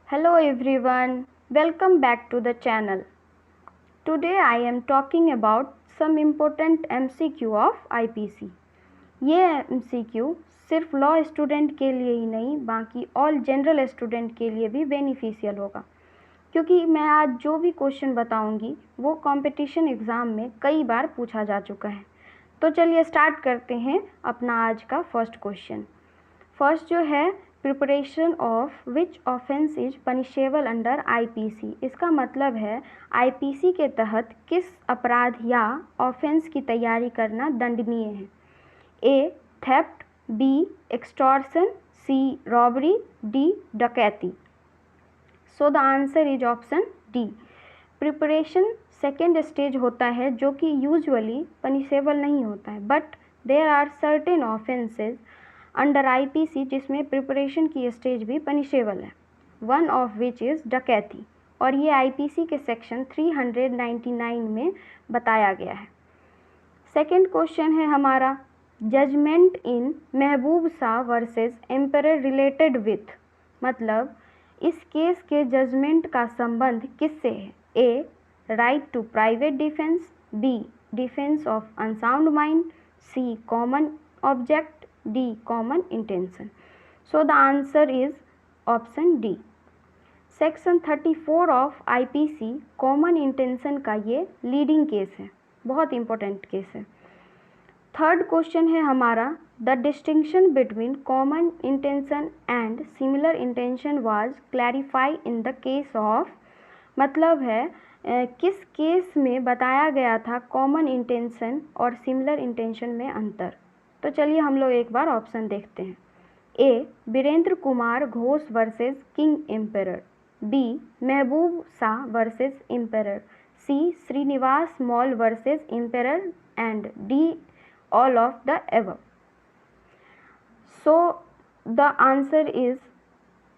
Hello everyone, welcome back to the channel. Today I am talking about some important MCQ of IPC. ये MCQ सिर्फ law student के लिए ही नहीं बाकी all general student के लिए भी बेनिफिशियल होगा, क्योंकि मैं आज जो भी क्वेश्चन बताऊंगी वो कंपटीशन एग्ज़ाम में कई बार पूछा जा चुका है। तो चलिए स्टार्ट करते हैं अपना आज का फर्स्ट क्वेश्चन। फर्स्ट जो है, preparation of which offence is punishable under IPC. इसका मतलब है आईपीसी के तहत किस अपराध या ऑफेंस की तैयारी करना दंडनीय है। A theft, B extortion, C robbery, D डकैती। So the answer is option D. Preparation second stage होता है जो कि यूजुअली पनिशेबल नहीं होता है, but there are certain offences under IPC जिसमें प्रिपरेशन की स्टेज भी पनिशेबल है, वन ऑफ विच इज़ डकैती, और ये आईपीसी के सेक्शन 399 में बताया गया है। सेकेंड क्वेश्चन है हमारा, judgment in Mehboob Shah versus emperor related with, मतलब इस केस के जजमेंट का संबंध किससे है। A right to private defence, B defence of unsound mind, C common object, D common intention. So the answer is option D. Section 34 of IPC common intention का ये leading case है, बहुत important case है। Third question है हमारा, the distinction between common intention and similar intention was clarify in the case of, मतलब है किस केस में बताया गया था कॉमन इंटेंशन और सिमिलर इंटेंशन में अंतर। तो चलिए हम लोग एक बार ऑप्शन देखते हैं। A Virendra Kumar Ghosh versus king emperor, B Mehboob Shah versus emperor, C Srinivas Mall versus emperor, and D all of the above. So the answer is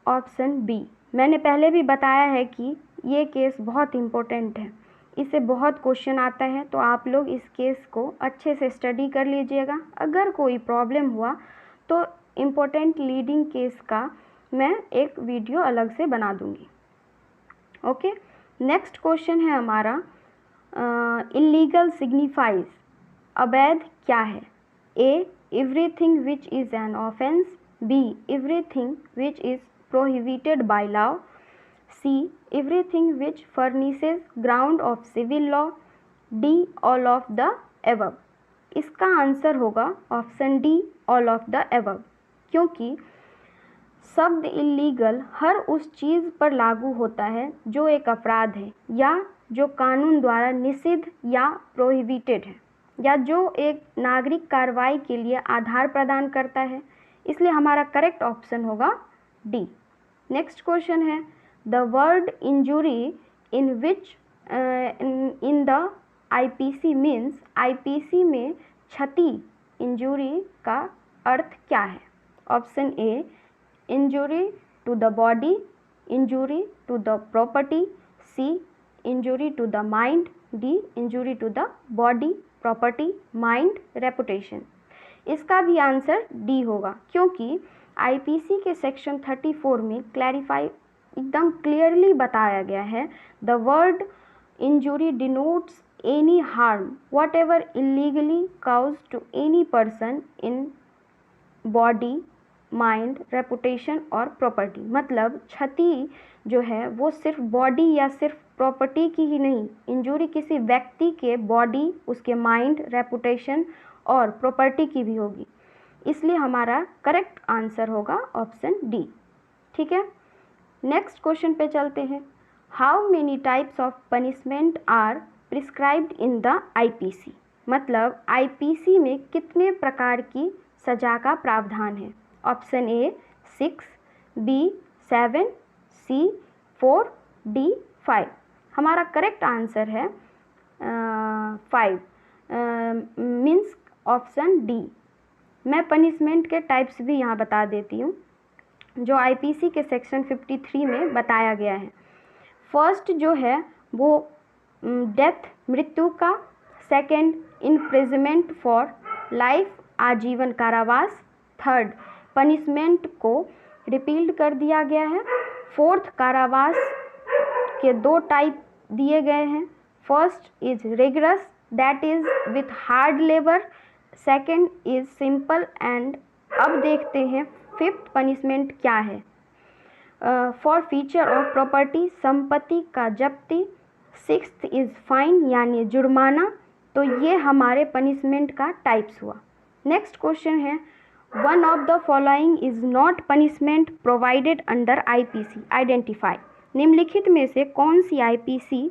option B. मैंने पहले भी बताया है कि ये केस बहुत इम्पोर्टेंट है, इससे बहुत क्वेश्चन आता है, तो आप लोग इस केस को अच्छे से स्टडी कर लीजिएगा। अगर कोई प्रॉब्लम हुआ तो इम्पोर्टेंट लीडिंग केस का मैं एक वीडियो अलग से बना दूंगी। ओके, नेक्स्ट क्वेश्चन है हमारा, इलीगल सिग्निफाइज, अवैध क्या है। A everything which is an offence, B everything which is prohibited by law, C everything which furnishes ground of civil law, D all of the above। इसका answer होगा option D all of the above, क्योंकि शब्द illegal हर उस चीज़ पर लागू होता है जो एक अपराध है या जो कानून द्वारा निषिद्ध या प्रोहिबिटेड है या जो एक नागरिक कार्रवाई के लिए आधार प्रदान करता है, इसलिए हमारा करेक्ट ऑप्शन होगा डी। नेक्स्ट क्वेश्चन है, the word injury in which in the IPC means, IPC में क्षति इंजुरी का अर्थ क्या है। Option A injury to the body, injury to the property, C injury to the mind, D injury to the body property mind reputation. इसका भी answer D होगा, क्योंकि IPC के सेक्शन 34 में क्लैरिफाई एकदम क्लियरली बताया गया है, the word injury denotes any harm whatever illegally cause to any person in body mind reputation और प्रॉपर्टी। मतलब क्षति जो है वो सिर्फ बॉडी या सिर्फ प्रॉपर्टी की ही नहीं, इंजुरी किसी व्यक्ति के बॉडी, उसके माइंड, रेपुटेशन और प्रॉपर्टी की भी होगी, इसलिए हमारा करेक्ट आंसर होगा ऑप्शन डी। ठीक है, नेक्स्ट क्वेश्चन पे चलते हैं। How many types of punishment are prescribed in the IPC, मतलब IPC में कितने प्रकार की सज़ा का प्रावधान है। Option A 6, B 7, C 4, D 5। हमारा करेक्ट आंसर है 5, मीन्स ऑप्शन डी। मैं पनिशमेंट के टाइप्स भी यहाँ बता देती हूँ जो IPC के सेक्शन 53 में बताया गया है। फर्स्ट जो है वो डेथ, मृत्यु का। सेकंड इम्प्रिजमेंट फॉर लाइफ, आजीवन कारावास। थर्ड पनिशमेंट को रिपील्ड कर दिया गया है। फोर्थ, कारावास के 2 टाइप दिए गए हैं। First is rigorous, that is with hard labour, second is simple. And अब देखते हैं फिफ्थ पनिशमेंट क्या है। फॉर फीचर ऑफ प्रॉपर्टी, संपत्ति का जब्ती। सिक्स्थ इज फाइन यानी जुर्माना। तो ये हमारे पनिशमेंट का टाइप्स हुआ। नेक्स्ट क्वेश्चन है, one of the following is not punishment provided under IPC, identify. निम्नलिखित में से कौन सी आईपीसी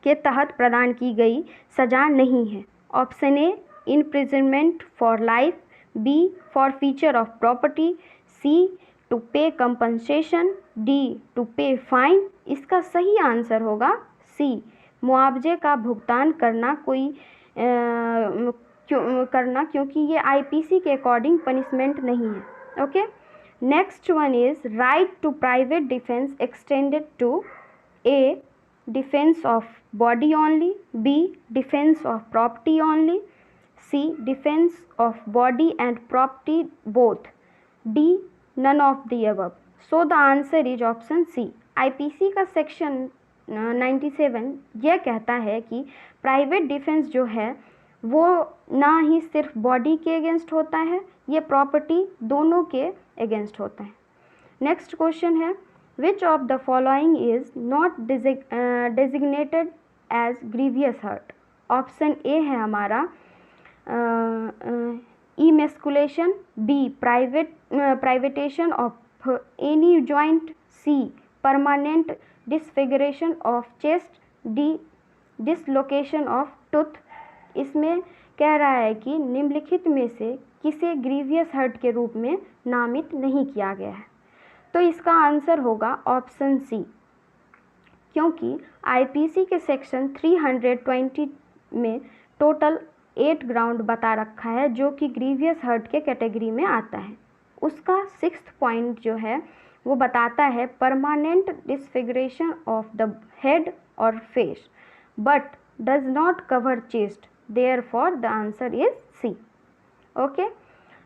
के तहत प्रदान की गई सजा नहीं है? Option A, imprisonment for life, B, forfeiture of property, C, to pay compensation, D, to pay fine. इसका सही आंसर होगा सी, मुआवजे का भुगतान करना क्योंकि ये आईपीसी के अकॉर्डिंग पनिशमेंट नहीं है। Okay, next one is right to private defence extended to A, defence of body only, B, defence of property only, C, defence of body and property both, D, none of the above. So the answer is option C. IPC का section 97 यह कहता है कि private defence जो है वो ना ही सिर्फ बॉडी के अगेंस्ट होता है, ये प्रॉपर्टी दोनों के अगेंस्ट होता है। नेक्स्ट क्वेश्चन है, which of the following is not designated as grievous hurt? Option A है हमारा emasculation, B, privation of any joint, C, permanent डिसफिगरेशन of chest, D, dislocation of tooth. इसमें कह रहा है कि निम्नलिखित में से किसे ग्रीवियस हर्ट के रूप में नामित नहीं किया गया है। तो इसका आंसर होगा ऑप्शन सी, क्योंकि आईपीसी के सेक्शन 320 में टोटल 8 ग्राउंड बता रखा है जो कि ग्रीवियस हर्ट के कैटेगरी में आता है। उसका 6th पॉइंट जो है वो बताता है परमानेंट डिसफिगरेशन ऑफ द हेड और face but does not cover chest, therefore the answer is C. Okay,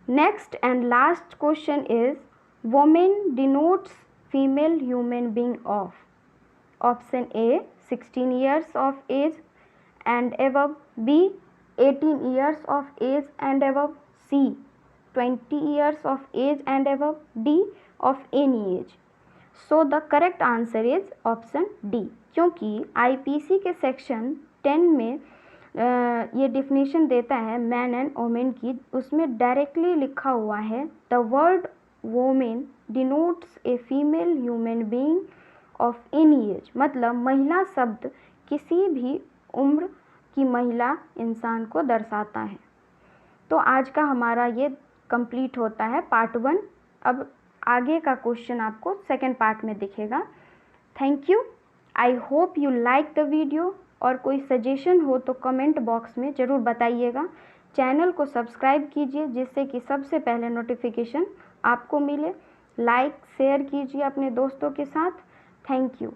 next and last question is women denotes female human being of. Option A 16 years of age and above, B 18 years of age and above, C 20 years of age and above, D of any age. So the correct answer is option D, क्योंकि IPC के section 10 में ये definition देता है man and women की, उसमें directly लिखा हुआ है the word women denotes a female human being of any as, मतलब महिला शब्द किसी भी उम्र की महिला इंसान को दर्शाता है। तो आज का हमारा ये कंप्लीट होता है पार्ट 1। अब आगे का क्वेश्चन आपको सेकंड पार्ट में दिखेगा। Thank you, I hope you like the video, और कोई सजेशन हो तो कमेंट बॉक्स में ज़रूर बताइएगा। चैनल को सब्सक्राइब कीजिए जिससे कि सबसे पहले नोटिफिकेशन आपको मिले। लाइक शेयर कीजिए अपने दोस्तों के साथ। Thank you.